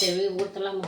சரி ஊற்றலாமா?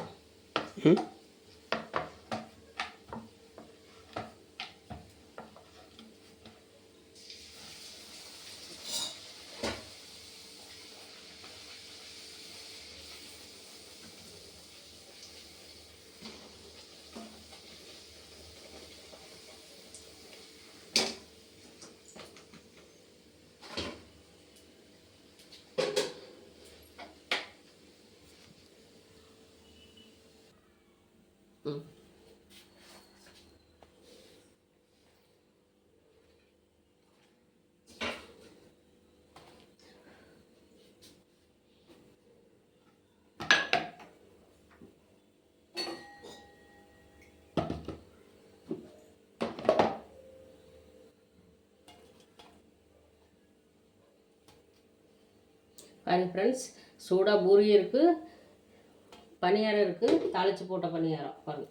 பாருங்க ஃப்ரெண்ட்ஸ், சூடாக பூரி இருக்குது, பணியாரம் இருக்குது, தாளித்து போட்ட பணியாரம். பாருங்க,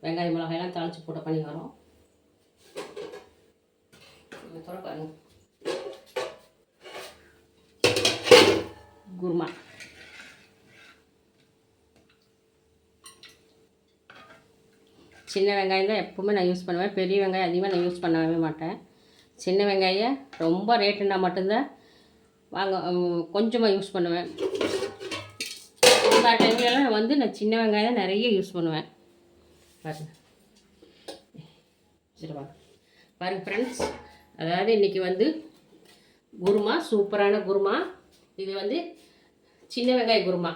வெங்காய மிளகாயெல்லாம் தாளித்து போட்ட பணியாரம். அப்புறம் பாருங்க குருமா. சின்ன வெங்காயம் தான் எப்போவுமே நான் யூஸ் பண்ணுவேன். பெரிய வெங்காயம் அதிகமாக நான் யூஸ் பண்ணவே மாட்டேன். சின்ன வெங்காயம் ரொம்ப ரேட்டுன்னா மட்டும்தான் கொஞ்சமாக யூஸ் பண்ணுவேன். இந்த டைம்லலாம் நான் சின்ன வெங்காயம் தான் நிறைய யூஸ் பண்ணுவேன். பாருங்க சரி பாருங்க ஃப்ரெண்ட்ஸ், அதாவது இன்றைக்கி குருமா, சூப்பரான குருமா. இது சின்ன வெங்காய குருமா.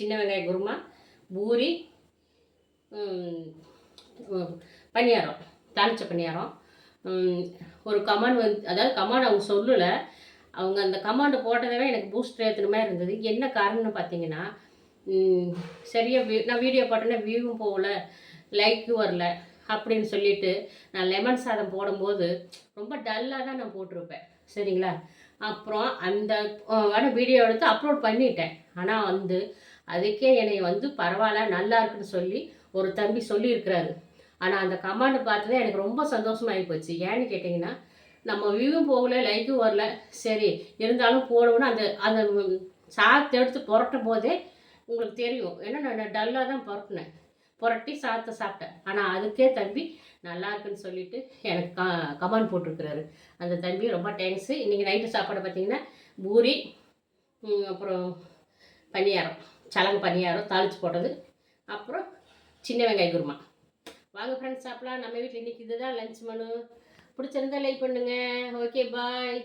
சின்ன வெங்காய குருமா, பூரி, பணியாரம், தாளித்த பணியாரம். ஒரு கமாண்ட் அதாவது கமாண்ட் அவங்க சொல்லலை. அவங்க அந்த கமாண்டு போட்டதவே எனக்கு பூஸ்ட் ஏற்றுன மாதிரி இருந்தது. என்ன காரணம்னு பார்த்தீங்கன்னா, சரியாக நான் வீடியோ போட்டேன்னா வியூவும் போகல, லைக்கும் வரல அப்படின்னு சொல்லிவிட்டு நான் லெமன் சாதம் போடும்போது ரொம்ப டல்லாக தான் நான் போட்டிருப்பேன். சரிங்களா? அப்புறம் அந்த வீடியோ எடுத்து அப்லோட் பண்ணிட்டேன். ஆனால் அதுக்கே என்னை பரவாயில்ல, நல்லா இருக்குன்னு சொல்லி ஒரு தம்பி சொல்லியிருக்கிறாரு. ஆனால் அந்த கமாண்டு பார்த்ததே எனக்கு ரொம்ப சந்தோஷமாகி போச்சு. ஏன்னு கேட்டிங்கன்னா, நம்ம வியூவும் போகல, லைக்கும் வரல, சரி இருந்தாலும் போடுவோன்னு அந்த சாதத்தை எடுத்து புரட்டும் போதே உங்களுக்கு தெரியும். ஏன்னா நான் டல்லாக தான் புரட்டி சாதத்தை சாப்பிட்டேன். ஆனால் அதுக்கே தம்பி நல்லா இருக்குன்னு சொல்லிட்டு எனக்கு கமெண்ட் போட்டிருக்கிறாரு. அந்த தம்பி ரொம்ப தேங்க்ஸு. இன்றைக்கி நைட்டு சாப்பாடு பார்த்திங்கன்னா பூரி, அப்புறம் பணியாரம், சலங்கு பணியாரம் தாளித்து போட்டது, அப்புறம் சின்ன வெங்காய குருமா. வாங்க ஃப்ரெண்ட்ஸ் சாப்பிடலாம். நம்ம வீட்டில் இன்றைக்கி இதுதான் லஞ்ச் மெனு. பிடிச்சிருந்தா லைக் பண்ணுங்கள். Okay bye.